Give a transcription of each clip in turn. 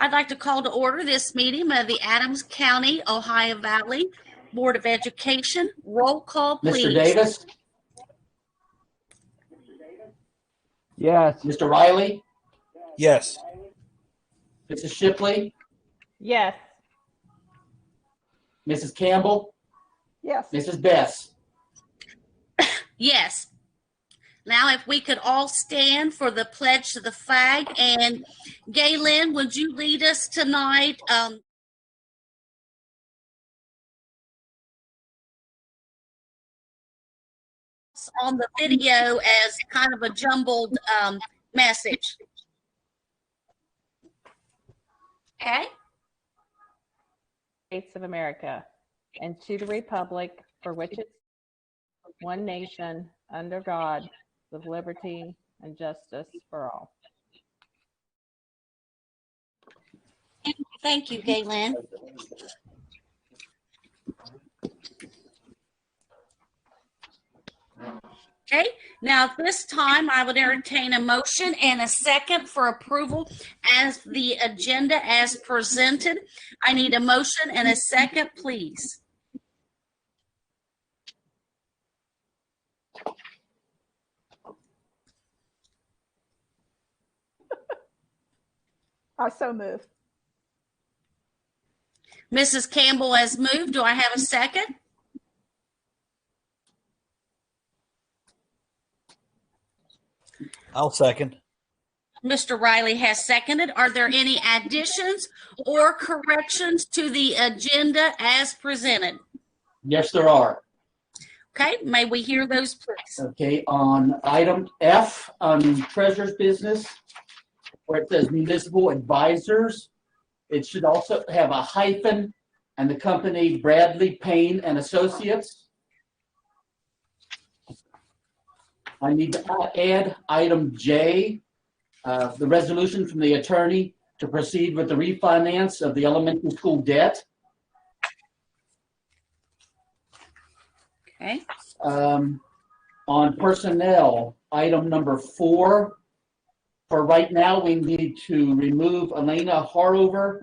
I'd like to call to order this meeting of the Adams County, Ohio Valley Board of Education. Roll call, please. Mr. Davis? Yes. Mr. Riley? Yes. Mrs. Shipley? Yes. Mrs. Campbell? Yes. Mrs. Best? Yes. Now, if we could all stand for the pledge to the flag. And Galen, would you lead us tonight? On the video as kind of a jumbled message. Okay. States of America, and to the republic for which it's one nation under God, with liberty and justice for all. Thank you, Galen. Okay, now at this time, I would entertain a motion and a second for approval as the agenda as presented. I need a motion and a second, please. I so move. Mrs. Campbell has moved. Do I have a second? I'll second. Mr. Riley has seconded. Are there any additions or corrections to the agenda as presented? Yes, there are. Okay, may we hear those, please? Okay, on item F, on treasurer's business, where it says municipal advisors, it should also have a hyphen and the company Bradley Payne and Associates. I need to add item J, the resolution from the attorney to proceed with the refinance of the elementary school debt. Okay. On personnel, item number 4, for right now, we need to remove Elena Harover.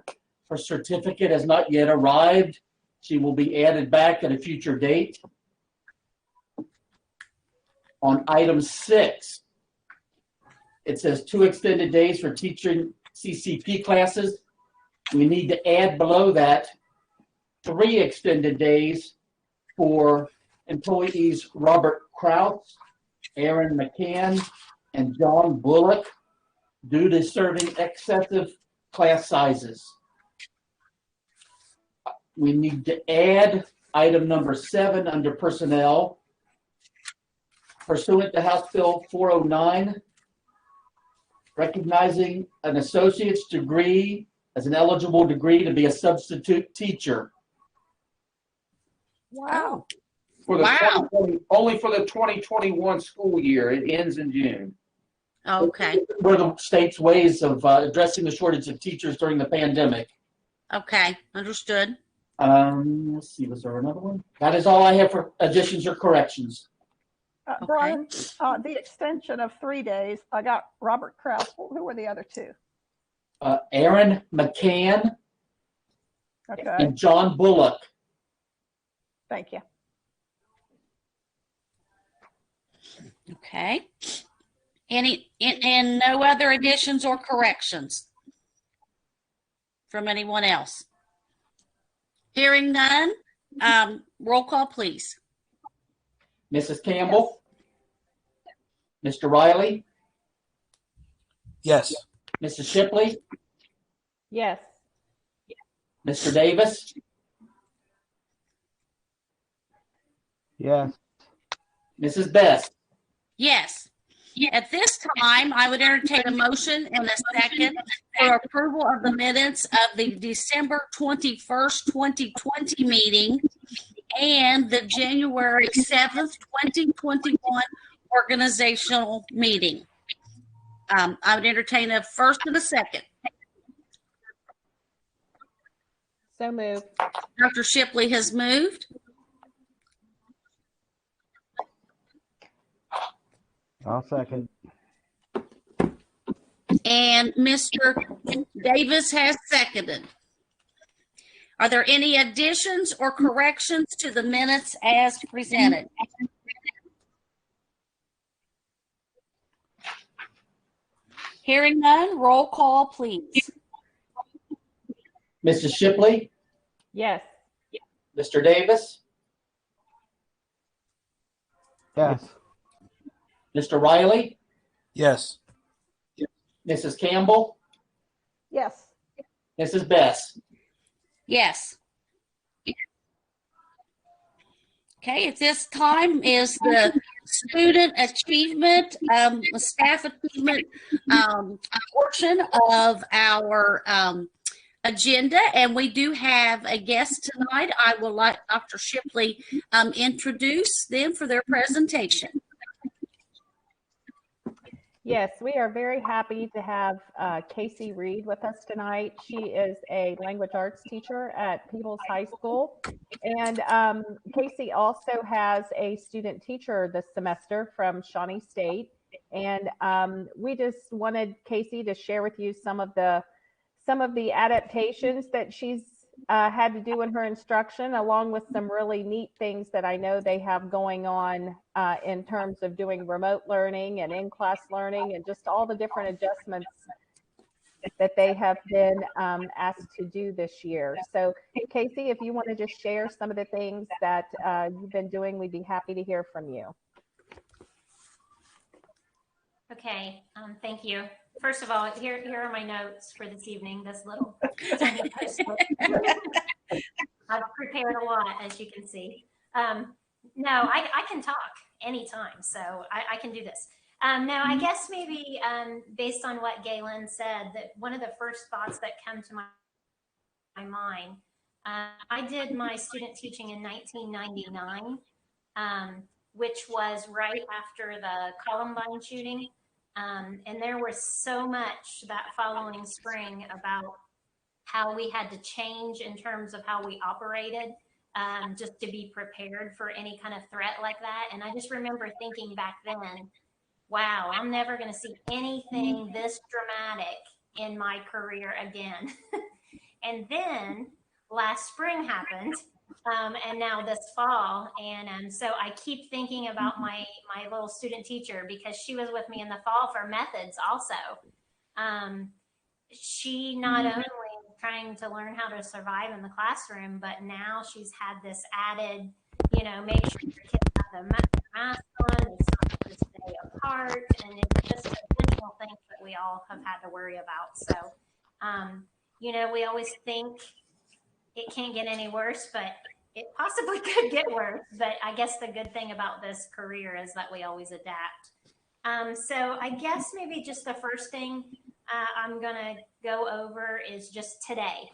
Her certificate has not yet arrived. She will be added back at a future date. On item 6, it says 2 extended days for teaching CCP classes. We need to add below that 3 extended days for employees Robert Krauts, Aaron McCann, and John Bullock due to serving excessive class sizes. We need to add item number 7 under personnel. Pursuant to House Bill 409, recognizing an associate's degree as an eligible degree to be a substitute teacher. Wow. For the Wow. only for the 2021 school year. It ends in June. Okay, Were the state's ways of addressing the shortage of teachers during the pandemic. okay, understood. Let's see, was there another one? That is all I have for additions or corrections. Brian, the extension of 3 days, I got Robert Kraus. Who were the other 2? Aaron McCann Okay, and John Bullock. thank you. Okay. And no other additions or corrections from anyone else? Hearing none, roll call, please. Mrs. Campbell? Mr. Riley? Yes. Mrs. Shipley? Yes. Mr. Davis? Yes. Mrs. Best? Yes. At this time, I would entertain a motion and a second for approval of the minutes of the December 21st, 2020 meeting and the January 7th, 2021 organizational meeting. I would entertain a first and a second. So moved. Dr. Shipley has moved. I'll second. And Mr. Davis has seconded. Are there any additions or corrections to the minutes as presented? Hearing none, roll call, please. Mrs. Shipley, Yes. Mr. Davis, Yes. Mr. Riley, Yes. Mrs. Campbell, Yes. Mrs. Best. Yes. Okay, at this time is the student achievement, staff achievement portion of our agenda, and we do have a guest tonight. I will let Dr. Shipley introduce them for their presentation. Yes, we are very happy to have Casey Reed with us tonight. She is a language arts teacher at Peebles High School. And Casey also has a student teacher this semester from Shawnee State. And we just wanted Casey to share with you some of the adaptations that she's had to do in her instruction, along with some really neat things that I know they have going on in terms of doing remote learning and in-class learning and just all the different adjustments that they have been asked to do this year. So Casey, if you want to just share some of the things that you've been doing, we'd be happy to hear from you. Okay, thank you. First of all, here are my notes for this evening, this little tiny post-it. I've prepared a lot, as you can see. No, I can talk anytime, so I can do this. Now, I guess maybe based on what Galen said, that one of the first thoughts that come to my mind, I did my student teaching in 1999, which was right after the Columbine shooting. And there was so much that following spring about how we had to change in terms of how we operated, just to be prepared for any kind of threat like that. And I just remember thinking back then, wow, I'm never going to see anything this dramatic in my career again. And then last spring happened. And now this fall, and so I keep thinking about my little student teacher, because she was with me in the fall for methods also. She not only trying to learn how to survive in the classroom, but now she's had this added, make sure your kids have the mask on, it's not going to stay apart, and it's just additional things that we all have had to worry about. So, we always think it can't get any worse, but it possibly could get worse. But I guess the good thing about this career is that we always adapt. So I guess maybe just the first thing I'm going to go over is just today,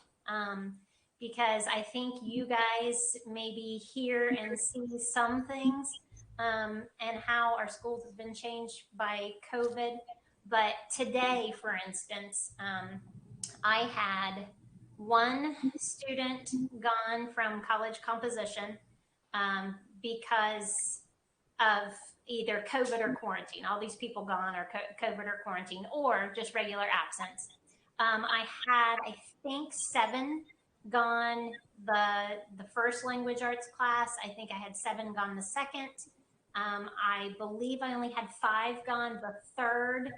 because I think you guys maybe hear and see some things and how our schools have been changed by COVID. But today, for instance, I had one student gone from college composition because of either COVID or quarantine. All these people gone or COVID or quarantine, or just regular absence. I had, I think, 7 gone the first language arts class. I think I had 7 gone the second. I believe I only had 5 gone the third.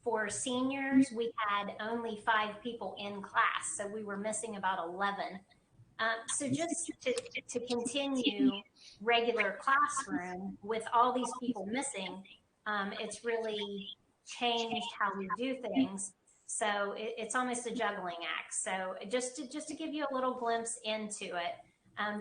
For seniors, we had only 5 people in class, so we were missing about 11. So just to continue regular classroom with all these people missing, it's really changed how we do things. So it's almost a juggling act. So just to give you a little glimpse into it,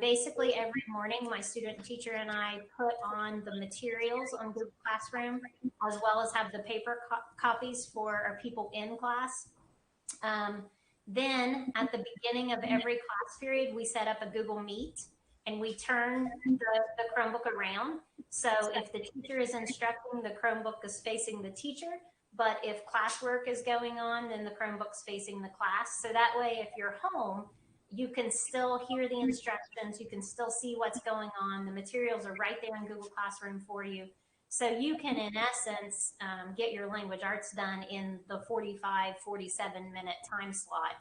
basically every morning my student teacher and I put on the materials on Google Classroom, as well as have the paper copies for our people in class. Then at the beginning of every class period, we set up a Google Meet and we turn the Chromebook around. So if the teacher is instructing, the Chromebook is facing the teacher. But if classwork is going on, then the Chromebook's facing the class. So that way, if you're home, you can still hear the instructions. You can still see what's going on. The materials are right there in Google Classroom for you. So you can, in essence, get your language arts done in the 45, 47-minute time slot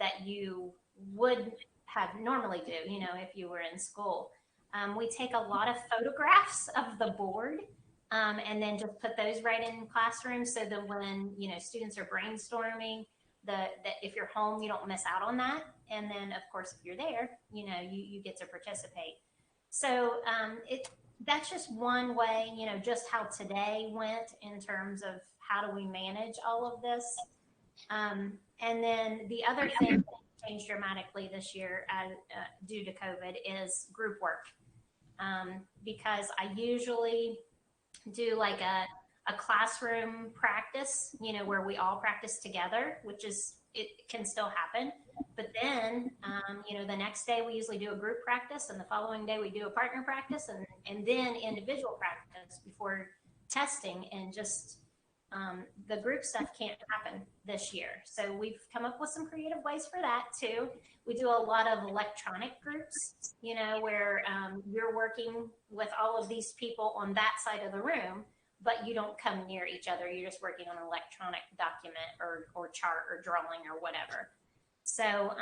that you would have normally do, if you were in school. We take a lot of photographs of the board and then just put those right in classrooms so that when, students are brainstorming, that if you're home, you don't miss out on that. And then, of course, if you're there, you get to participate. So that's just one way, just how today went in terms of how do we manage all of this. And then the other thing that changed dramatically this year due to COVID is group work. Because I usually do like a classroom practice, where we all practice together, it can still happen. But then, the next day we usually do a group practice, and the following day we do a partner practice, and then individual practice before testing. And just the group stuff can't happen this year. So we've come up with some creative ways for that too. We do a lot of electronic groups, where you're working with all of these people on that side of the room, but you don't come near each other. You're just working on an electronic document or chart or drawing or whatever. So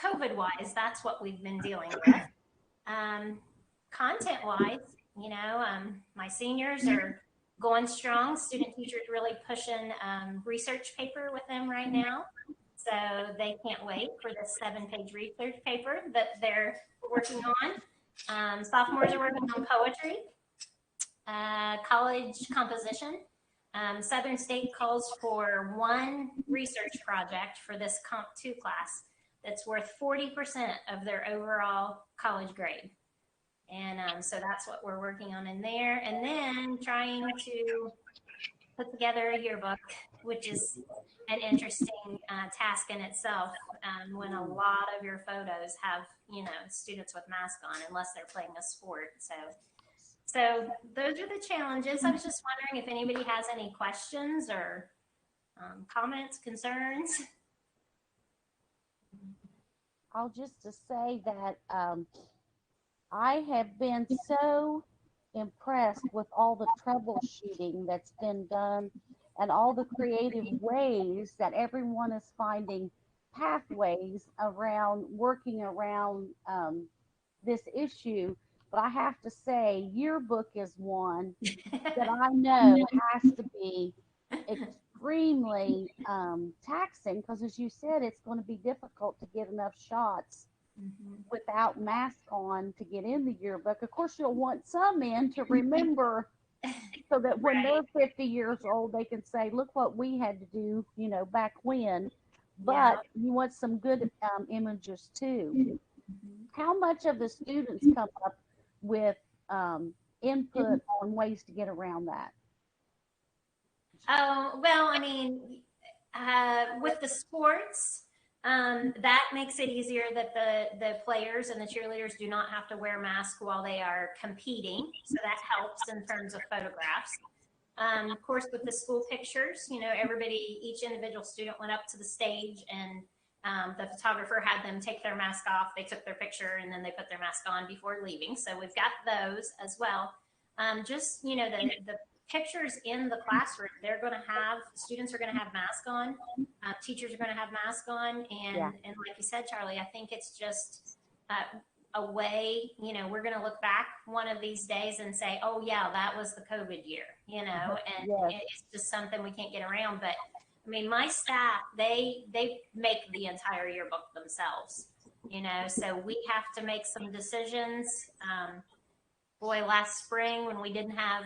COVID-wise, that's what we've been dealing with. Content-wise, my seniors are going strong. Student teachers really pushing research paper with them right now. So they can't wait for this 7-page research paper that they're working on. Sophomores are working on poetry, college composition. Southern State calls for one research project for this Comp 2 class that's worth 40% of their overall college grade. And so that's what we're working on in there. And then trying to put together a yearbook, which is an interesting task in itself when a lot of your photos have, students with masks on, unless they're playing a sport. So those are the challenges. I was just wondering if anybody has any questions or comments, concerns. I'll just to say that I have been so impressed with all the troubleshooting that's been done and all the creative ways that everyone is finding pathways around working around this issue. But I have to say, yearbook is one that I know has to be extremely taxing because, as you said, it's going to be difficult to get enough shots without mask on to get in the yearbook. Of course, you'll want some in to remember so that when they're 50 years old, they can say, look what we had to do, back when. But you want some good images too. How much of the students come up with input on ways to get around that? Oh, well, I mean, with the sports, that makes it easier that the players and the cheerleaders do not have to wear masks while they are competing. So that helps in terms of photographs. Of course, with the school pictures, each individual student went up to the stage and the photographer had them take their mask off. They took their picture and then they put their mask on before leaving. So we've got those as well. The pictures in the classroom, students are going to have masks on, teachers are going to have masks on. And like you said, Charlie, I think it's just a way, we're going to look back one of these days and say, oh yeah, that was the COVID year, and it's just something we can't get around. But I mean, my staff, they make the entire yearbook themselves, so we have to make some decisions. Last spring when we didn't have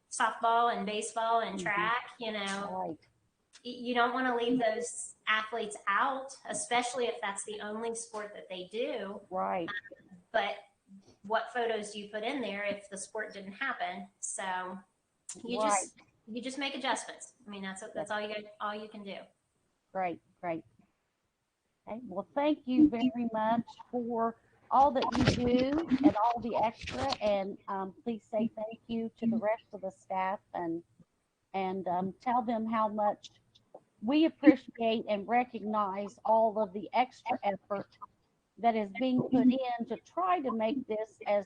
softball and baseball and track, you don't want to leave those athletes out, especially if that's the only sport that they do. Right. But what photos do you put in there if the sport didn't happen? So you just make adjustments. I mean, that's all you can do. Great. Okay. Well, thank you very much for all that you do and all the extra. And please say thank you to the rest of the staff and tell them how much we appreciate and recognize all of the extra effort that is being put in to try to make this as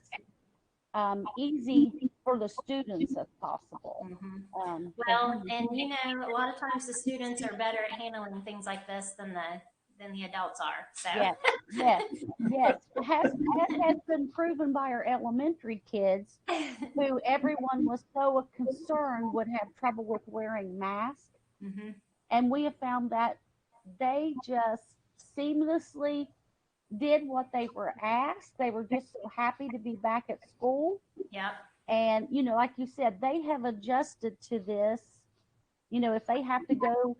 easy for the students as possible. Mhm. 'Cause Well, and a lot of times the students are better at handling things like this than the adults are. So yes, yes, yes. Has been proven by our elementary kids, who everyone was so concerned would have trouble with wearing masks. Mhm. And we have found that they just seamlessly did what they were asked. They were just so happy to be back at school. Yep. And, like you said, they have adjusted to this. If they have to go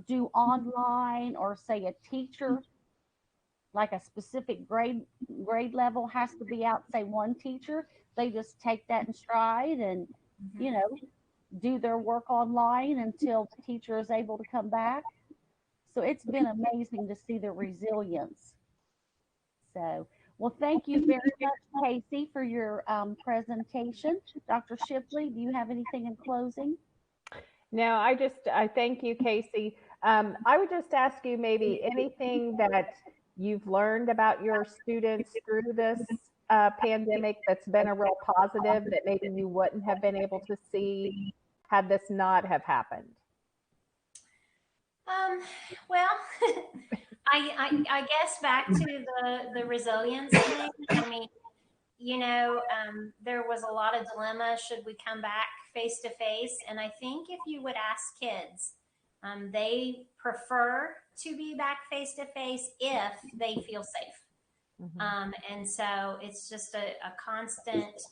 do online, or say a teacher, like a specific grade level has to be out, say one teacher, they just take that in stride and, Mhm. do their work online until the teacher is able to come back. So it's been amazing to see the resilience. So, well, thank you very much, Casey, for your presentation. Dr. Shipley, do you have anything in closing? No, I thank you, Casey. I would just ask you maybe anything that you've learned about your students through this pandemic that's been a real positive that maybe you wouldn't have been able to see had this not have happened. Well, I guess back to the resilience thing. I mean, there was a lot of dilemma. Should we come back face to face? And I think if you would ask kids, they prefer to be back face to face if they feel safe. And so it's just a constant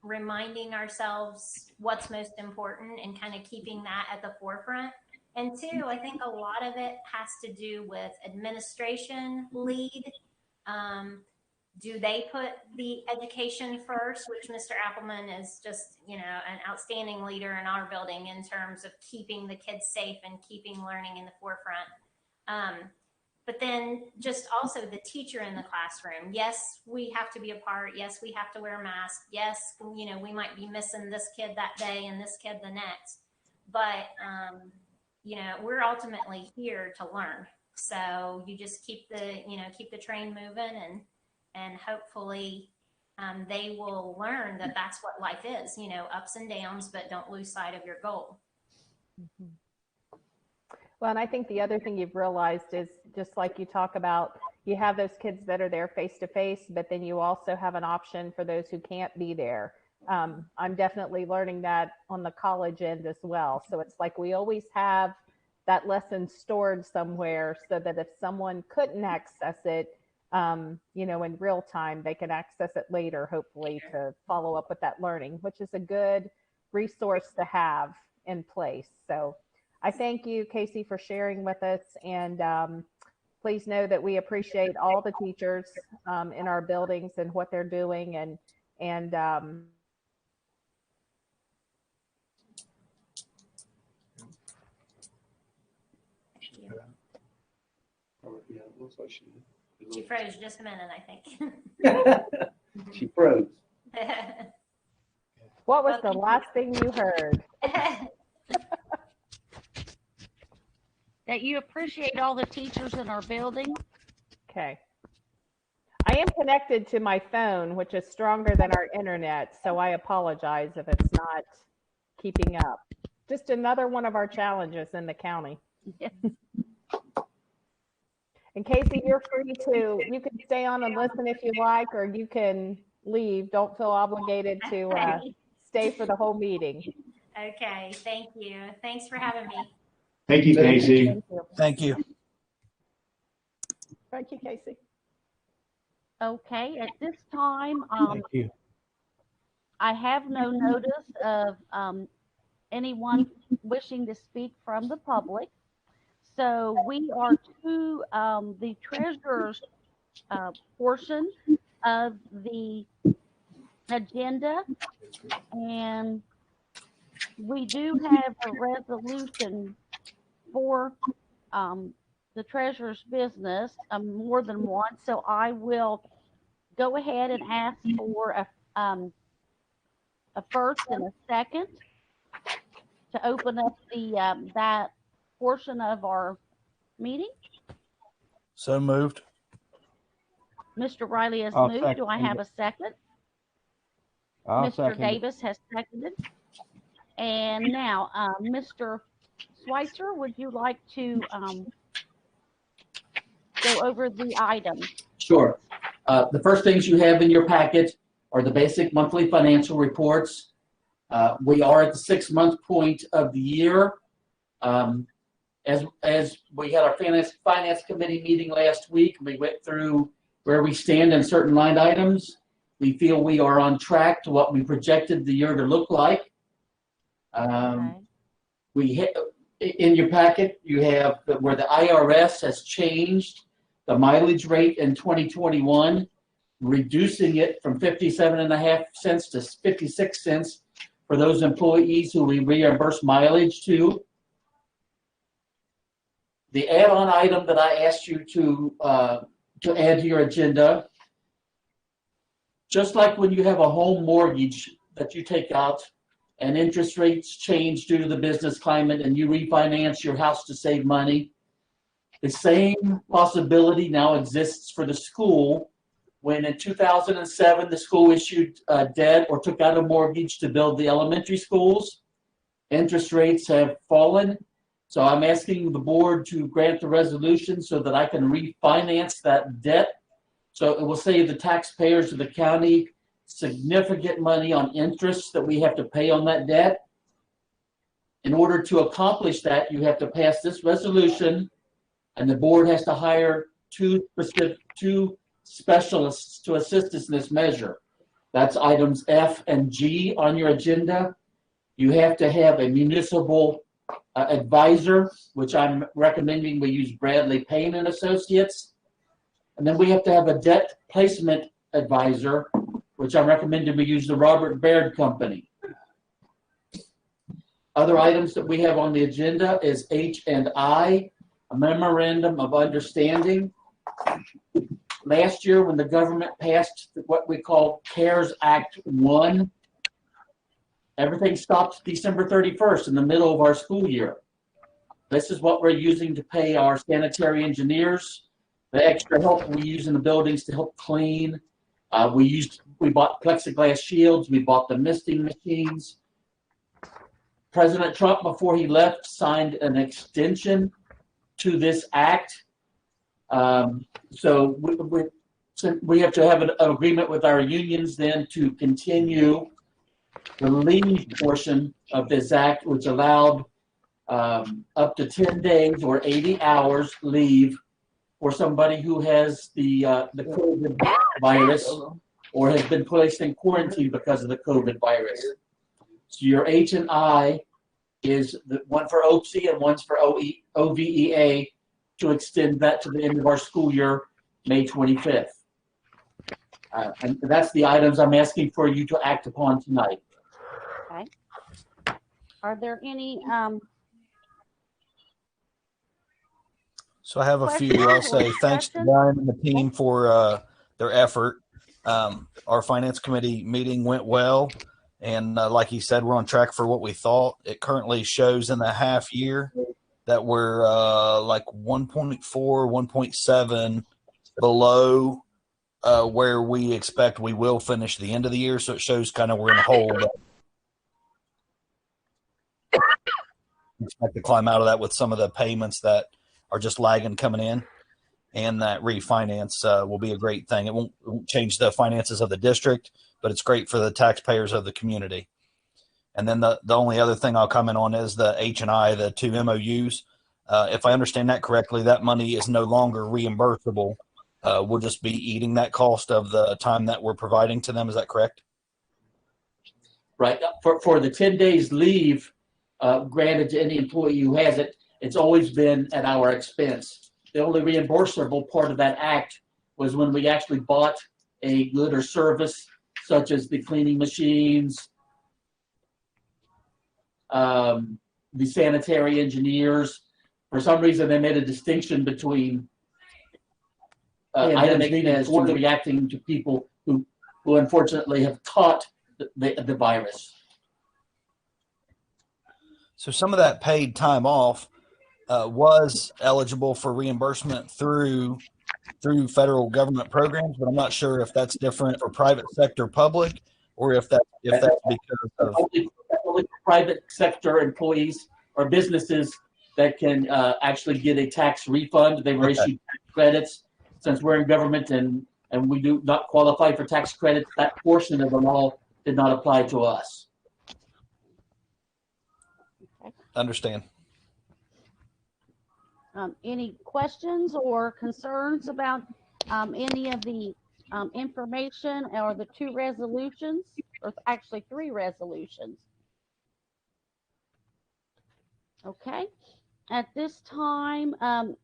reminding ourselves what's most important and kind of keeping that at the forefront. And two, I think a lot of it has to do with administration lead. Do they put the education first, which Mr. Appleman is just, an outstanding leader in our building in terms of keeping the kids safe and keeping learning in the forefront. But then just also the teacher in the classroom. Yes, we have to be apart. Yes, we have to wear a mask. Yes, we might be missing this kid that day and this kid the next. But, we're ultimately here to learn. So you just keep the train moving, and hopefully they will learn that that's what life is, ups and downs, but don't lose sight of your goal. Well, and I think the other thing you've realized is, just like you talk about, you have those kids that are there face to face, but then you also have an option for those who can't be there. I'm definitely learning that on the college end as well. So it's like we always have that lesson stored somewhere so that if someone couldn't access it, in real time, they can access it later, hopefully, to follow up with that learning, which is a good resource to have in place. So I thank you, Casey, for sharing with us. And please know that we appreciate all the teachers in our buildings and what they're doing. And Yeah, it looks like she froze just a minute, I think. She froze. what was the last thing you heard? That you appreciate all the teachers in our building. Okay. I am connected to my phone, which is stronger than our internet, so I apologize if it's not keeping up. Just another one of our challenges in the county. Yes. And Casey, you're free to, you can stay on and listen if you like, or you can leave. Don't feel obligated to stay for the whole meeting. Okay, thank you. Thanks for having me. Thank you, Casey. Thank you. Thank you. Thank you, Casey. Okay, at this time, Thank you. I have no notice of anyone wishing to speak from the public. So we are to the treasurer's portion of the agenda, and we do have a resolution for the treasurer's business, more than one. So I will go ahead and ask for a first and a second to open up the that portion of our meeting. So moved. Mr. Riley has I'll moved. Do I second have a second? I'll Mr. second it. Davis has seconded. And now, Mr. Schweitzer, would you like to go over the items? Sure. The first things you have in your packet are the basic monthly financial reports. We are at the 6-month point of the year. As we had our finance committee meeting last week, we went through where we stand in certain line items. We feel we are on track to what we projected the year to look like. Okay. In your packet, you have where the IRS has changed the mileage rate in 2021, reducing it from 57.5 cents to 56 cents for those employees who we reimburse mileage to. The add-on item that I asked you to add to your agenda, just like when you have a home mortgage that you take out and interest rates change due to the business climate and you refinance your house to save money, the same possibility now exists for the school when in 2007 the school issued debt or took out a mortgage to build the elementary schools. Interest rates have fallen. So I'm asking the board to grant the resolution so that I can refinance that debt. So it will save the taxpayers of the county significant money on interest that we have to pay on that debt. In order to accomplish that, you have to pass this resolution, and the board has to hire two specialists to assist us in this measure. That's items F and G on your agenda. You have to have a municipal advisor, which I'm recommending we use Bradley Payne and Associates. And then we have to have a debt placement advisor, which I'm recommending we use the Robert Baird Company. Other items that we have on the agenda is H and I, a memorandum of understanding. Last year, when the government passed what we call CARES Act 1, everything stopped December 31st in the middle of our school year. This is what we're using to pay our sanitary engineers, the extra help we use in the buildings to help clean. We bought plexiglass shields, we bought the misting machines. President Trump, before he left, signed an extension to this act. So we have to have an agreement with our unions then to continue the leave portion of this act, which allowed up to 10 days or 80 hours leave for somebody who has the COVID virus or has been placed in quarantine because of the COVID virus. So your H and I is the one for OPSI and one's for OVEA to extend that to the end of our school year, May 25th. And that's the items I'm asking for you to act upon tonight. Okay. Are there any So I have a few. I'll say thanks to Brian and the team for their effort. Our finance committee meeting went well. And like he said, we're on track for what we thought. It currently shows in the half year that we're like 1.4, 1.7 below where we expect we will finish the end of the year. So it shows kind of we're in a hole. We expect to climb out of that with some of the payments that are just lagging coming in. And that refinance will be a great thing. It won't change the finances of the district, but it's great for the taxpayers of the community. And then the only other thing I'll comment on is the H&I, the 2 MOUs. If I understand that correctly, that money is no longer reimbursable. We'll just be eating that cost of the time that we're providing to them. Is that correct? Right. For the 10 days leave granted to any employee who has it, it's always been at our expense. The only reimbursable part of that act was when we actually bought a good or service, such as the cleaning machines, the sanitary engineers. For some reason, they made a distinction between items needed for reacting to people who unfortunately have caught the virus. So some of that paid time off was eligible for reimbursement through federal government programs, but I'm not sure if that's different for private sector public or if that's because of Only private sector employees or businesses that can actually get a tax refund. They were issued tax credits. Since we're in government and we do not qualify for tax credits, that portion of the law did not apply to us. understand. Any questions or concerns about any of the information or the two resolutions, or actually three resolutions? Okay. At this time,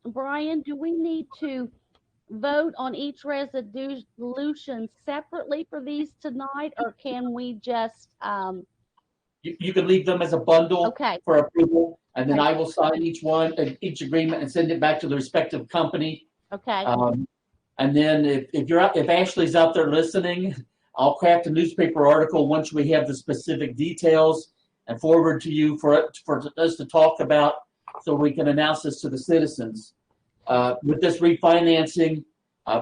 Brian, do we need to vote on each resolution separately for these tonight, or can we just, You can leave them as a bundle okay, for approval, and then I will sign each one, each agreement, and send it back to the respective company. okay, And then if Ashley's out there listening, I'll craft a newspaper article once we have the specific details and forward to you for us to talk about, so we can announce this to the citizens. With this refinancing,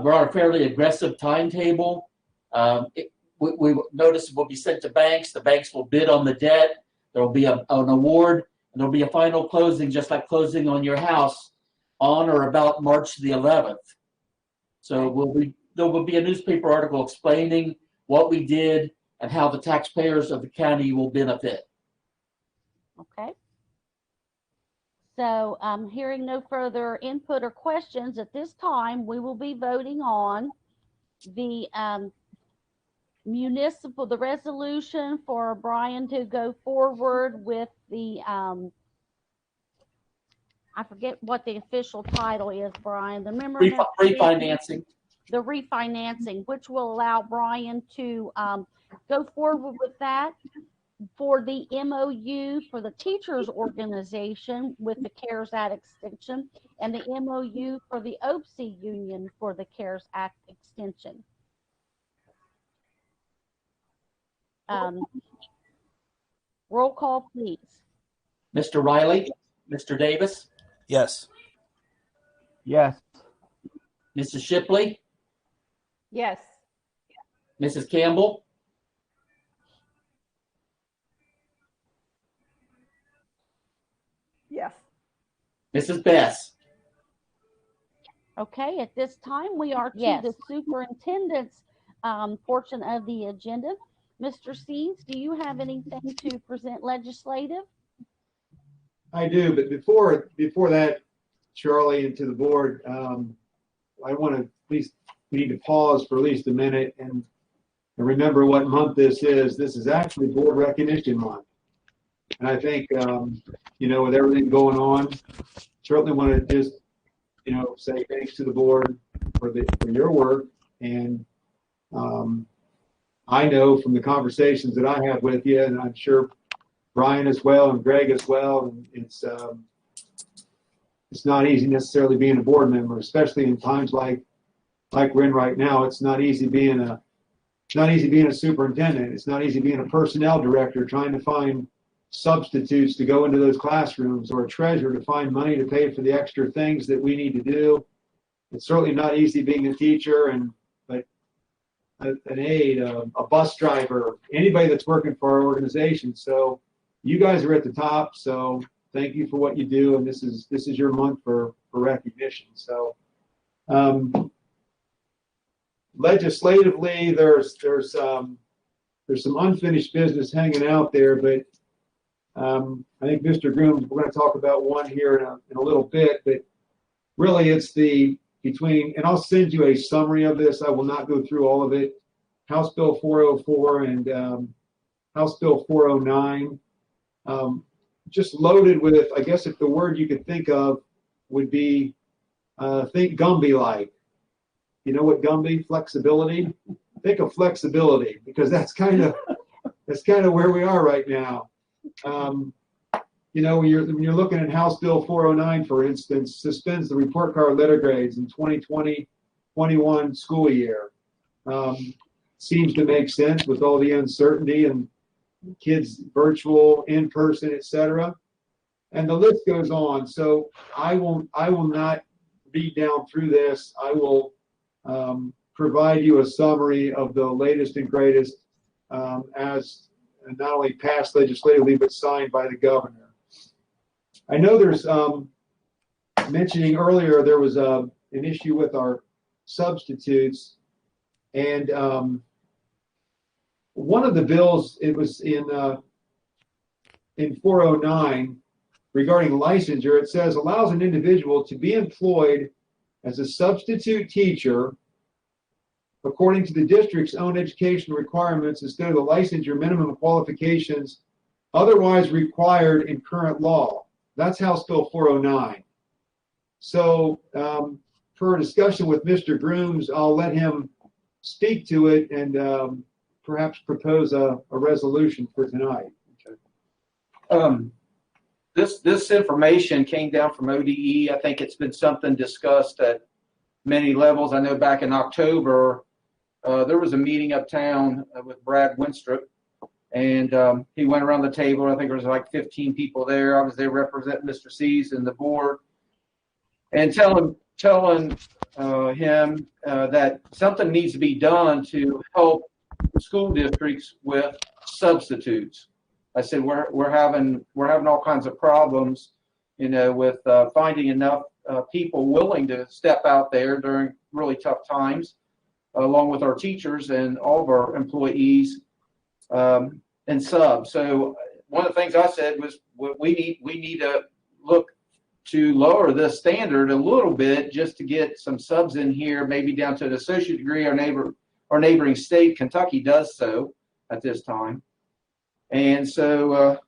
we're on a fairly aggressive timetable. We notice it will be sent to banks. The banks will bid on the debt. There will be an award, and there will be a final closing, just like closing on your house, on or about March the 11th. So there will be a newspaper article explaining what we did and how the taxpayers of the county will benefit. okay. So, hearing no further input or questions at this time, we will be voting on the the resolution for Brian to go forward with the, I forget what the official title is, Brian, the memorandum. Refinancing. The refinancing, which will allow Brian to go forward with that, for the MOU for the teachers organization with the CARES Act extension, and the MOU for the OPSI union for the CARES Act extension. Roll call, please. Mr. Riley, Mr. Davis, Yes. Yes. Mrs. Shipley, Yes. Mrs. Campbell, Yes. Mrs. Bess. Okay, at this time, we are to Yes. the superintendent's portion of the agenda. Mr. Seeds, do you have anything to present legislative? I do, but before that, Charlie, and to the board, I want to we need to pause for at least a minute and remember what month this is. This is actually Board Recognition Month. And I think, with everything going on, certainly want to just, say thanks to the board for your work. And I know from the conversations that I have with you, and I'm sure Brian as well and Greg as well, and it's not easy necessarily being a board member, especially in times like we're in right now. It's not easy being a superintendent. It's not easy being a personnel director, trying to find substitutes to go into those classrooms, or a treasurer to find money to pay for the extra things that we need to do. It's certainly not easy being a teacher, but an aide, a bus driver, anybody that's working for our organization. So you guys are at the top. So thank you for what you do, and this is your month for recognition. So legislatively, there's some unfinished business hanging out there, but I think Mr. Grooms, we're going to talk about one here in a little bit, but really it's and I'll send you a summary of this. I will not go through all of it. House Bill 404 and House Bill 409, just loaded with, I guess if the word you could think of would be, think Gumby-like. You know what Gumby? Flexibility. Think of flexibility, because that's kind of where we are right now. When you're looking at House Bill 409, for instance, suspends the report card letter grades in 2020-21 school year. Seems to make sense with all the uncertainty and kids virtual, in person, etc. And the list goes on. So I will not read down through this. I will provide you a summary of the latest and greatest as not only passed legislatively, but signed by the governor. I know there's mentioning earlier there was an issue with our substitutes, and one of the bills, it was in 409 regarding licensure. It says allows an individual to be employed as a substitute teacher according to the district's own educational requirements instead of the licensure minimum qualifications otherwise required in current law. That's House Bill 409. So for a discussion with Mr. Grooms, I'll let him speak to it and perhaps propose a resolution for tonight. This information came down from ODE. I think it's been something discussed at many levels. I know back in October, there was a meeting uptown with Brad Winstrup, and he went around the table. I think there was like 15 people there. I was there representing Mr. Sees and the board, and telling him that something needs to be done to help school districts with substitutes. I said we're having all kinds of problems, with finding enough people willing to step out there during really tough times, along with our teachers and all of our employees and subs. So one of the things I said was we need to look to lower this standard a little bit just to get some subs in here, maybe down to an associate degree. Our neighboring state, Kentucky, does so at this time. And so,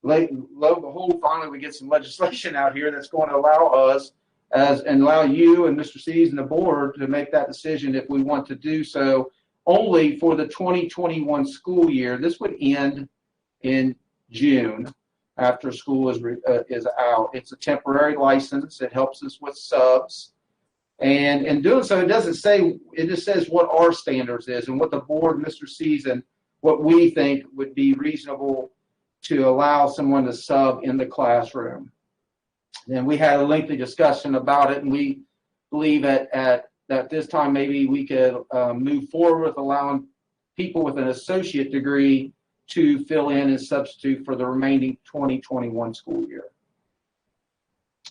lo and behold, finally we get some legislation out here that's going to allow us and allow you and Mr. Sees and the board to make that decision if we want to do so only for the 2021 school year. This would end in June after school is out. It's a temporary license. It helps us with subs. And in doing so, it doesn't say, it just says what our standards is and what the board, Mr. Sees, and what we think would be reasonable to allow someone to sub in the classroom. And we had a lengthy discussion about it, and we believe at this time maybe we could move forward with allowing people with an associate degree to fill in and substitute for the remaining 2021 school year.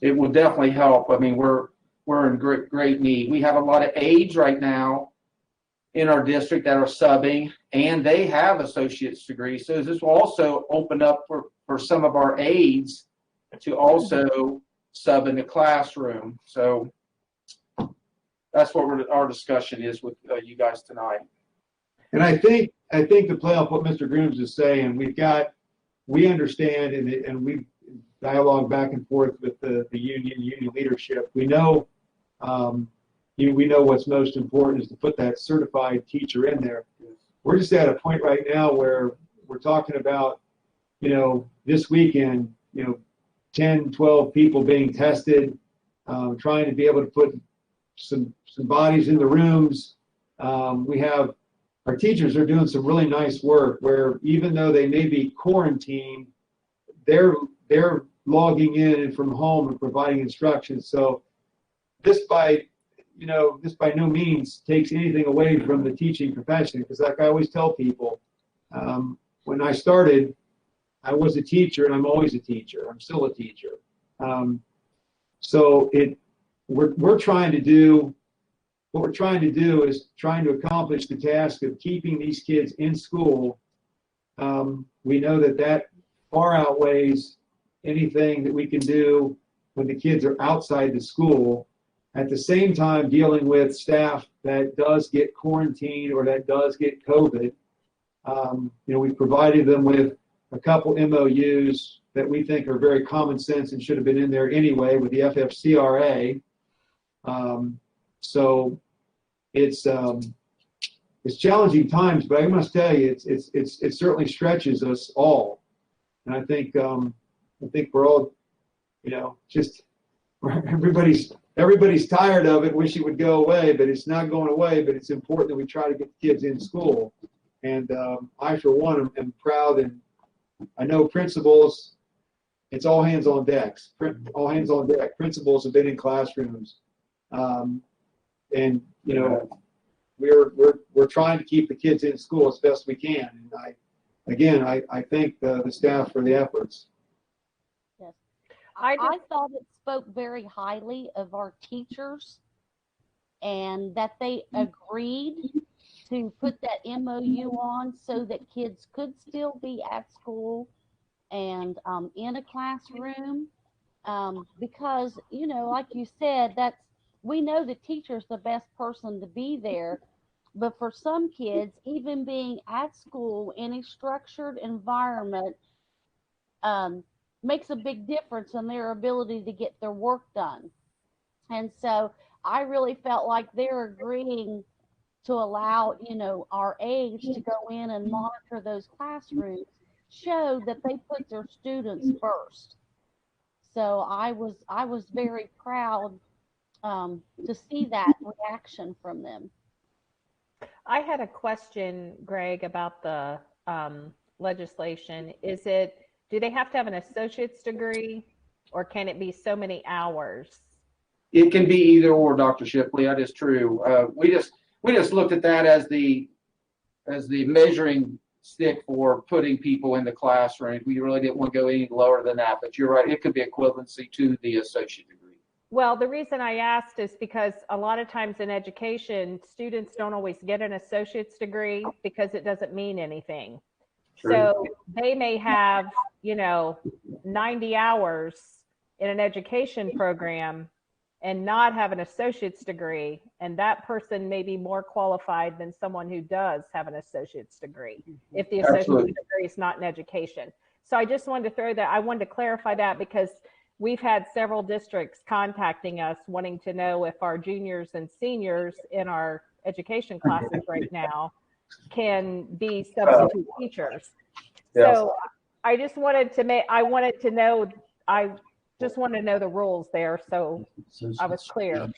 It will definitely help. I mean, we're in great need. We have a lot of aides right now in our district that are subbing, and they have associate's degrees. So this will also open up for some of our aides to also sub in the classroom. So that's what our discussion is with you guys tonight. And I think to play off what Mr. Grooms is saying, we understand and we dialogue back and forth with the union leadership. We know we know what's most important is to put that certified teacher in there. We're just at a point right now where we're talking about, this weekend, 10, 12 people being tested, trying to be able to put some bodies in the rooms. We have our teachers are doing some really nice work where even though they may be quarantined, they're logging in from home and providing instructions. So this by no means takes anything away from the teaching profession, because like I always tell people, when I started, I was a teacher and I'm always a teacher. I'm still a teacher. So we're trying to do what we're trying to do is trying to accomplish the task of keeping these kids in school. We know that far outweighs anything that we can do when the kids are outside the school. At the same time, dealing with staff that does get quarantined or that does get COVID. We've provided them with a couple MOUs that we think are very common sense and should have been in there anyway with the FFCRA. So it's challenging times, but I must tell you, it certainly stretches us all. And I think we're all, just everybody's tired of it, wish it would go away, but it's not going away. But it's important that we try to get the kids in school. And I, for one, am proud, and I know principals, it's all hands on deck. All hands on deck. Principals have been in classrooms. And, we're trying to keep the kids in school as best we can. And I thank the staff for the efforts. Yes. I I thought it spoke very highly of our teachers and that they agreed to put that MOU on so that kids could still be at school and in a classroom. Because, you know, like you said, we know the teacher's the best person to be there. But for some kids, even being at school in a structured environment makes a big difference in their ability to get their work done. And so I really felt like they're agreeing to allow, you know, our aides to go in and monitor those classrooms, show that they put their students first. So I was very proud to see that reaction from them. I had a question, Greg, about the legislation. Do they have to have an associate's degree, or can it be so many hours? It can be either or, Dr. Shipley. That is true. We just looked at that as the measuring stick for putting people in the classroom. We really didn't want to go any lower than that. But you're right. It could be equivalency to the associate degree. Well, the reason I asked is because a lot of times in education, students don't always get an associate's degree because it doesn't mean anything. True. So they may have, 90 hours in an education program and not have an associate's degree, and that person may be more qualified than someone who does have an associate's degree if the associate's degree is not in education. So I just wanted to clarify that because we've had several districts contacting us wanting to know if our juniors and seniors in our education classes right now can be substitute teachers. Yes. So I just wanted to know the rules there, so I was clear.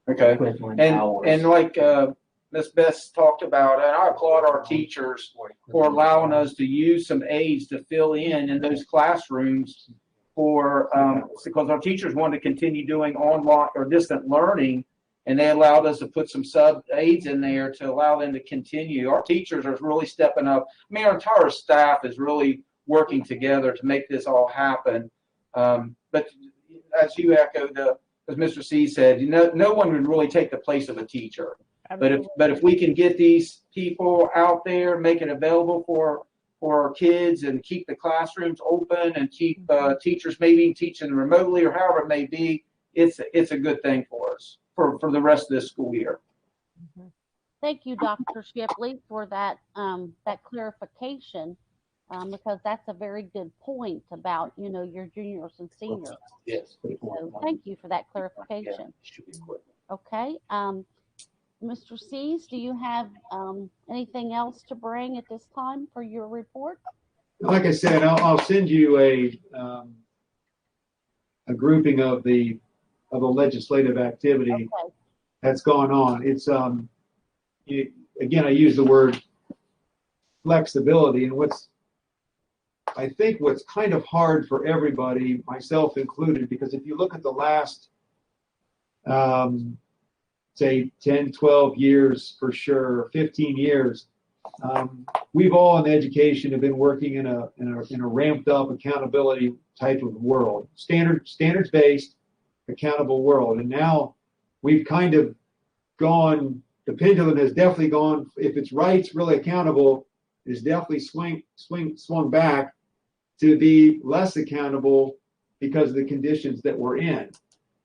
Okay. And like Ms. Bess talked about, and I applaud our teachers for allowing us to use some aides to fill in those classrooms because our teachers wanted to continue doing online or distant learning, and they allowed us to put some sub aides in there to allow them to continue. Our teachers are really stepping up. I mean, our entire staff is really working together to make this all happen. But as you echoed, as Mr. C said, no one would really take the place of a teacher. But if we can get these people out there, make it available for our kids and keep the classrooms open and keep teachers maybe teaching remotely or however it may be, it's a good thing for us for the rest of this school year. Thank you, Dr. Shipley, for that clarification, because that's a very good point about, your juniors and seniors. Yes. So thank you for that clarification. Okay. Mr. Sees, do you have anything else to bring at this time for your report? Like I said, I'll send you a grouping of the legislative activity that's gone on. It's again, I use the word flexibility, and I think what's kind of hard for everybody, myself included, because if you look at the last say 10, 12 years for sure, 15 years, we've all in education have been working in a ramped up accountability type of world, standards based accountable world. And now we've kind of gone, the pendulum has definitely gone, if it's rights really accountable, is definitely swung back to be less accountable because of the conditions that we're in.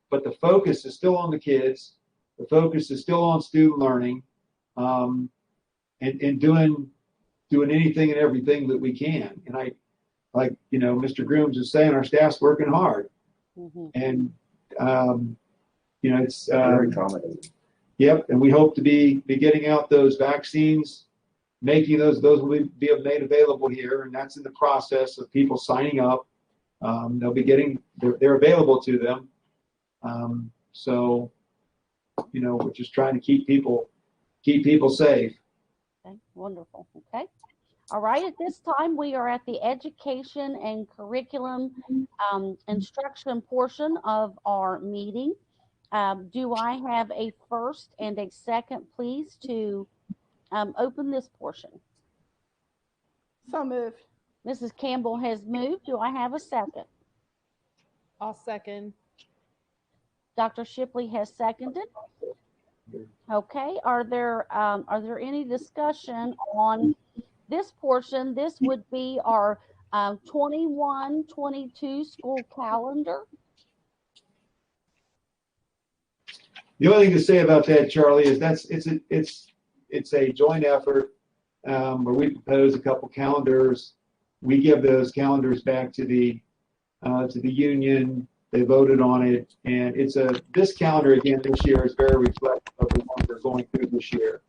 But the focus is still on the kids. The focus is still on student learning, and doing anything and everything that we can. And I, like, Mr. Grooms is saying, our staff's working hard. And, it's very accommodating. Yep. And we hope to be getting out those vaccines, making those will be made available here. And that's in the process of people signing up. They'll be they're available to them. So, we're just trying to keep people safe. Okay, wonderful. Okay. All right. At this time, we are at the education and curriculum instruction portion of our meeting. Do I have a first and a second, please, to open this portion? So moved. Mrs. Campbell has moved. Do I have a second? I'll second. Dr. Shipley has seconded. Okay, are there any discussion on this portion? This would be our 21-22 school calendar. The only thing to say about that, Charlie, is it's a joint effort where we propose a couple calendars. We give those calendars back to the union. They voted on it, and this calendar again this year is very reflective of the one we're going through this year.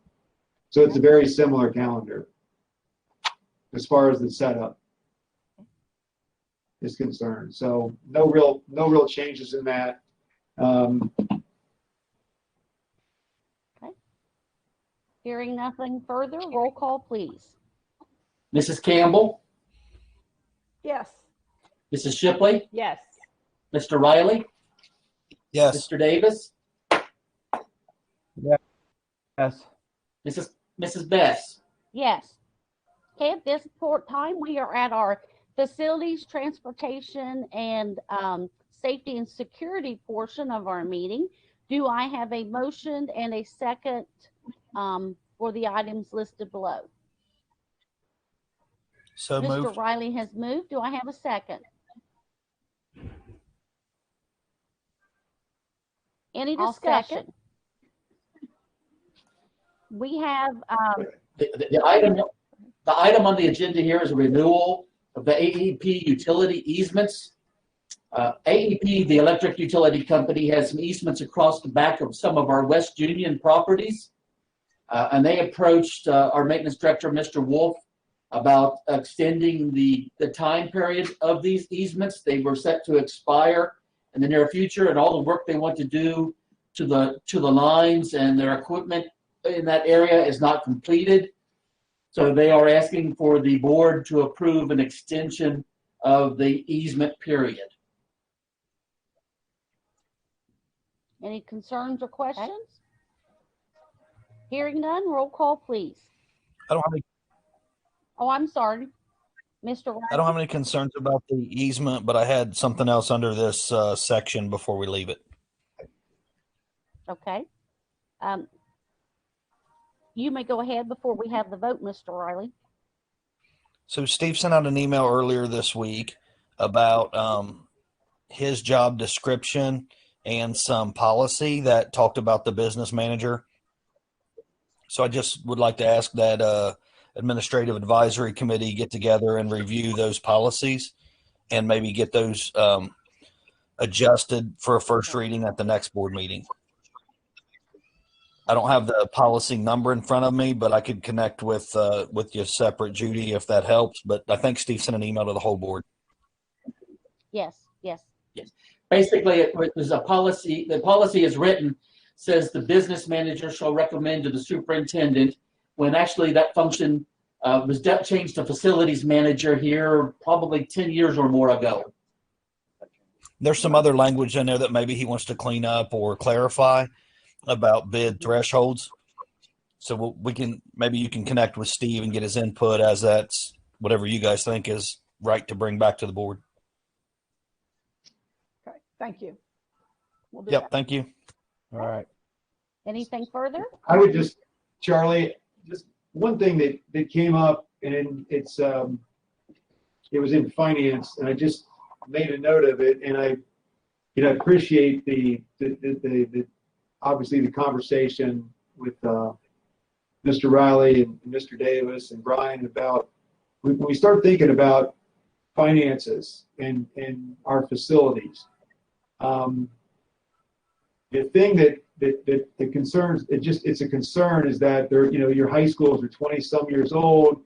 So it's a very similar calendar as far as the setup is concerned. So no real changes in that. Hearing nothing further, roll call, please. Mrs. Campbell, Yes. Mrs. Shipley, Yes. Mr. Riley, Yes. Mr. Davis, Yes. Mrs. Best. Yes. Okay, at this time, we are at our facilities, transportation, and safety and security portion of our meeting. Do I have a motion and a second for the items listed below? So Mr. moved. Riley has moved. Do I have a second? Any I'll second. discussion? We have, The item on the agenda here is a renewal of the AEP utility easements. AEP, the electric utility company, has some easements across the back of some of our West Union properties. And they approached our maintenance director, Mr. Wolf, about extending the time period of these easements. They were set to expire in the near future, and all the work they want to do to the lines and their equipment in that area is not completed. So they are asking for the board to approve an extension of the easement period. any concerns or questions? Hearing none, roll call, please. I don't have any, Oh, I'm sorry. Mr. Riley? I don't have any concerns about the easement, but I had something else under this section before we leave it. Okay. You may go ahead before we have the vote, Mr. Riley. So Steve sent out an email earlier this week about his job description and some policy that talked about the business manager. So I just would like to ask that administrative advisory committee get together and review those policies and maybe get those adjusted for a first reading at the next board meeting. I don't have the policy number in front of me, but I could connect with you separate, Judy, if that helps. But I think Steve sent an email to the whole board. Yes. Basically, it was a policy. The policy is written, says the business manager shall recommend to the superintendent, when actually that function was changed to facilities manager here probably 10 years or more ago. There's some other language in there that maybe he wants to clean up or clarify about bid thresholds. So we can, maybe you can connect with Steve and get his input as that's whatever you guys think is right to bring back to the board. Okay, thank you. We'll do Yep. that. Thank you. All right. Anything further? I would just, Charlie, just one thing that came up, and it was in finance, and I just made a note of it, and I appreciate the obviously the conversation with Mr. Riley and Mr. Davis and Brian about when we start thinking about finances and our facilities. The thing that concerns, it's a concern is that your high schools are 20 some years old.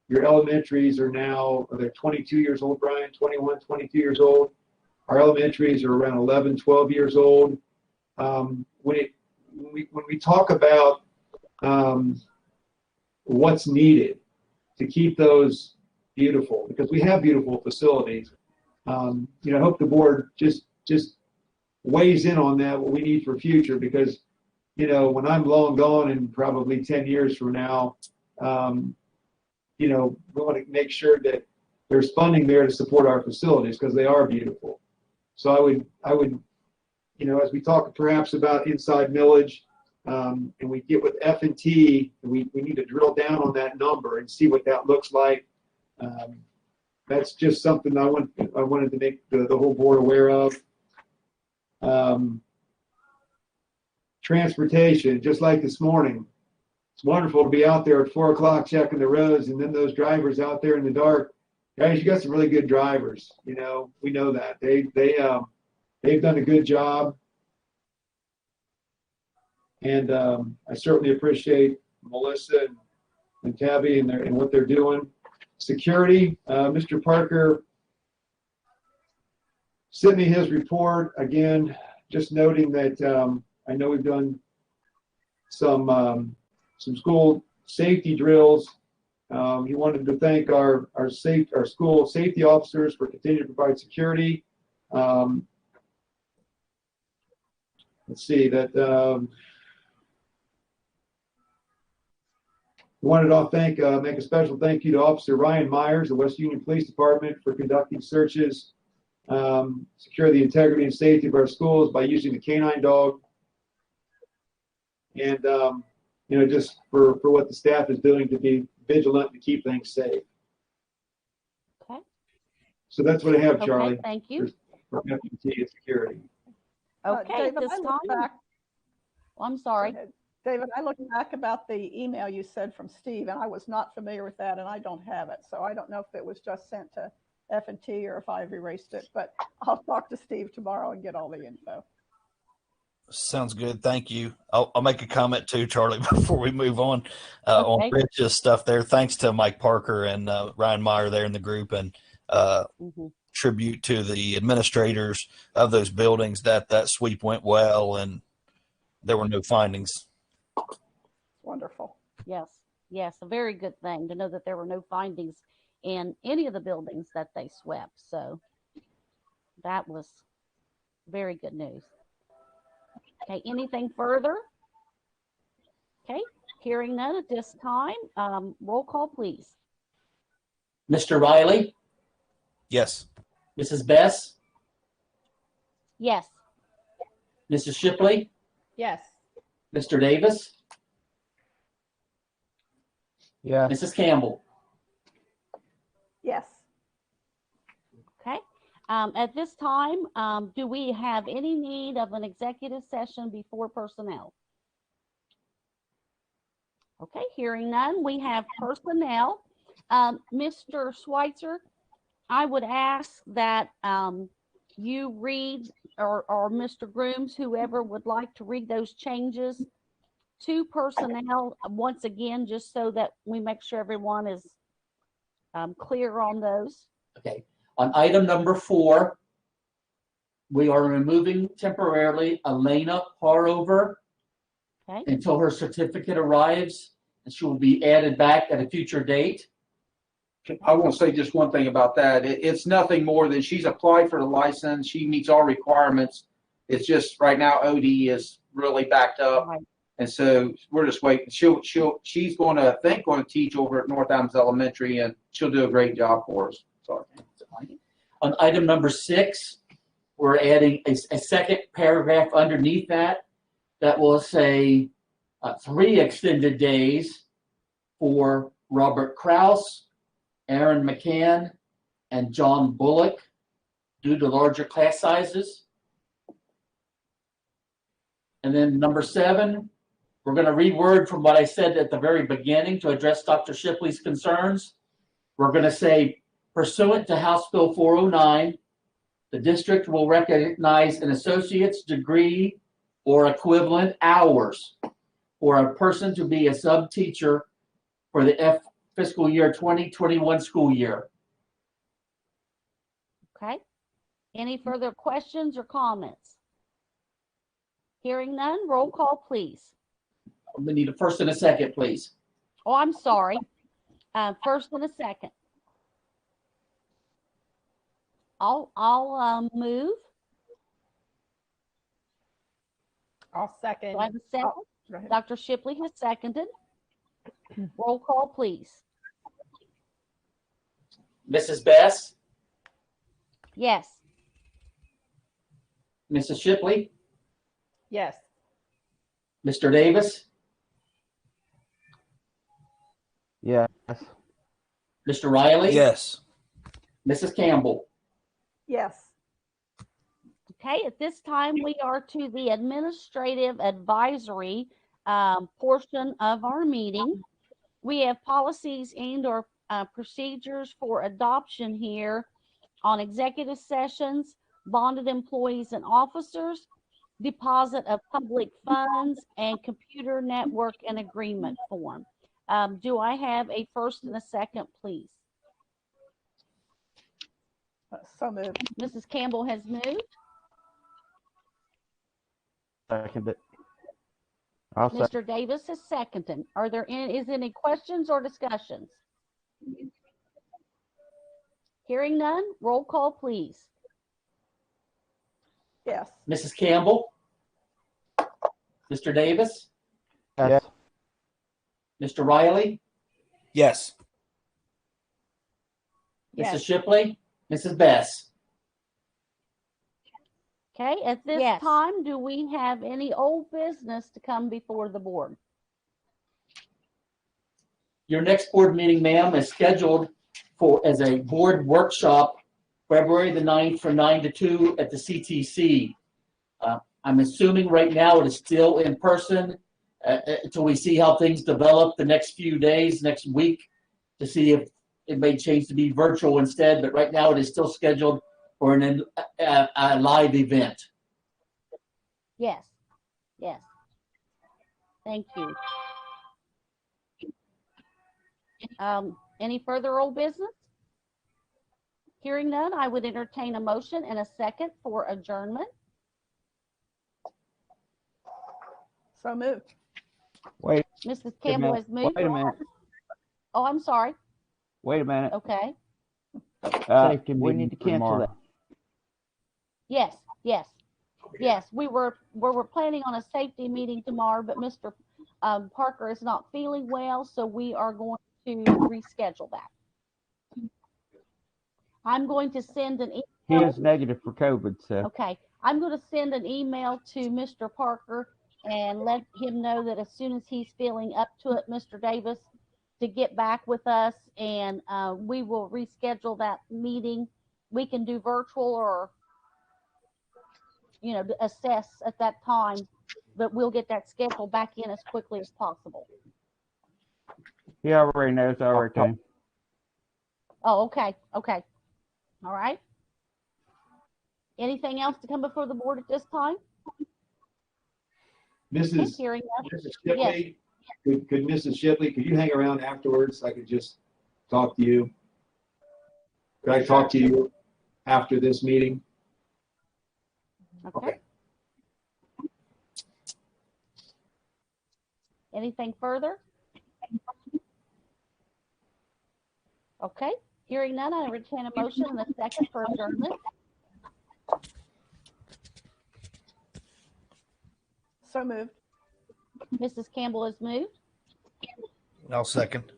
Your elementaries are now, they're 22 years old, Brian, 21, 22 years old. Our elementaries are around 11, 12 years old. When we talk about what's needed to keep those beautiful, because we have beautiful facilities, I hope the board just weighs in on that, what we need for future, because, you know, when I'm long gone and probably 10 years from now, you know, we want to make sure that there's funding there to support our facilities because they are beautiful. So I would, you know, as we talk perhaps about inside millage, and we get with F&T, we need to drill down on that number and see what that looks like. That's just something I wanted to make the whole board aware of. Transportation, just like this morning. It's wonderful to be out there at 4 o'clock checking the roads, and then those drivers out there in the dark. Guys, you got some really good drivers. You know, we know that they've done a good job, and I certainly appreciate Melissa and Tabby and what they're doing. Security, Mr. Parker sent me his report again, just noting that I know we've done some school safety drills. He wanted to thank our school safety officers for continuing to provide security. Let's see that. Wanted to make a special thank you to Officer Ryan Myers, the West Union Police Department, for conducting searches, secure the integrity and safety of our schools by using the canine dog, and you know, just for what the staff is doing to be vigilant to keep things safe. Okay. So that's what I have, Charlie. Okay, thank you. For F&T and security. Okay, David, this I looked time, back. I'm sorry. Go ahead. David, I looked back about the email you said from Steve, and I was not familiar with that, and I don't have it. So I don't know if it was just sent to F&T or if I've erased it, but I'll talk to Steve tomorrow and get all the info. Sounds good. Thank you. I'll make a comment too, Charlie, before we move on Okay. on Rich's stuff there. Thanks to Mike Parker and Ryan Meyer there in the group, and tribute to the administrators of those buildings that sweep went well and there were no findings. Wonderful. Yes, yes, a very good thing to know that there were no findings in any of the buildings that they swept. So that was very good news. Okay, anything further? Okay, hearing none at this time. Roll call, please. Mr. Riley, Yes. Mrs. Bess, Yes. Mrs. Shipley, Yes. Mr. Davis, Yes. Mrs. Campbell. Yes. Okay. At this time, do we have any need of an executive session before personnel? Okay, hearing none, we have personnel. Mr. Schweitzer, I would ask that you read, or Mr. Grooms, whoever would like to read those changes to personnel once again, just so that we make sure everyone is clear on those. Okay. On item number 4, we are removing temporarily Elena Parover Okay. until her certificate arrives, and she will be added back at a future date. I want to say just one thing about that. It's nothing more than she's applied for the license. She meets all requirements. It's just right now OD is really backed up. Right. And so we're just waiting. She's going to teach over at North Adams Elementary, and she'll do a great job for us. Sorry. On item number 6, we're adding a second paragraph underneath that will say 3 extended days for Robert Kraus, Aaron McCann, and John Bullock due to larger class sizes. And then number 7, we're going to reword from what I said at the very beginning to address Dr. Shipley's concerns. We're going to say, pursuant to House Bill 409, the district will recognize an associate's degree or equivalent hours for a person to be a sub-teacher for the fiscal year 2021 school year. Okay. Any further questions or comments? Hearing none, roll call, please. We need a first and a second, please. Oh, I'm sorry. First and a second. I'll move. I'll second. Okay. I'll second. Okay. Any further questions or comments? Hearing none, roll call, please. Oh, I'm sorry. First and a second. I'll move. I'll second. Okay. Any further questions or comments? Hearing none, roll call, please. I'll second. Do I have a second? Go ahead. Dr. Shipley has seconded. Roll call, please. Mrs. Best, Yes. Mrs. Shipley, Yes. Mr. Davis, Yes. Mr. Riley. Yes. Mrs. Campbell. Yes. Okay, at this time, we are to the administrative advisory portion of our meeting. We have policies and/or procedures for adoption here on executive sessions, bonded employees and officers, deposit of public funds, and computer network and agreement form. Do I have a first and a second, please? So moved. Mrs. Campbell has moved. Second it. I'll second. Mr. Davis has seconded. Are there any questions or discussions? Hearing none, roll call, please. Yes. Mrs. Campbell, Mr. Davis, Yes. Mr. Riley, Yes. Yes. Mrs. Shipley, Mrs. Best. Okay, at this Yes. time, do we have any old business to come before the board? Your next board meeting, ma'am, is scheduled as a board workshop, February the 9th from 9 to 2 at the CTC. I'm assuming right now it is still in person until we see how things develop the next few days, next week, to see if it may change to be virtual instead. But right now it is still scheduled for a live event. Yes, yes. Thank you. Any further old business? Hearing none, I would entertain a motion and a second for adjournment. So moved. Wait. Mrs. Campbell has moved. Wait a minute. Oh, I'm sorry. Wait a minute. Okay. We meeting need to for cancel tomorrow. that. Yes, yes, yes. We were planning on a safety meeting tomorrow, but Mr. Parker is not feeling well, so we are going to reschedule that. I'm going to send an He email. is negative for COVID, so. Okay, I'm going to send an email to Mr. Parker and let him know that as soon as he's feeling up to it, Mr. Davis, to get back with us, and we will reschedule that meeting. We can do virtual or, assess at that time, but we'll get that schedule back in as quickly as possible. He already knows I already told him. Oh, okay, okay. All right. Anything else to come before the board at this time? Mrs. Hearing none. Mrs. Shipley, could Mrs. Shipley, could you hang around afterwards? I could just talk to you. Could I talk to you after this meeting? Okay. Anything further? Okay, hearing none, I entertain a motion and a second for adjournment. So moved. Mrs. Campbell has moved. I'll second.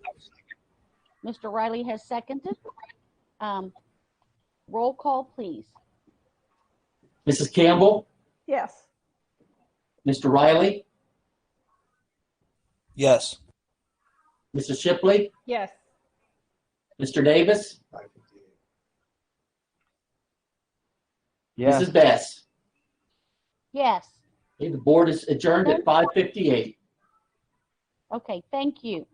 Mr. Riley has seconded. Roll call, please. Mrs. Campbell, Yes. Mr. Riley, Yes. Mrs. Shipley, Yes. Mr. Davis, Yes. Mrs. Best. Yes. Okay, the board is adjourned at 5:58. Okay, thank you.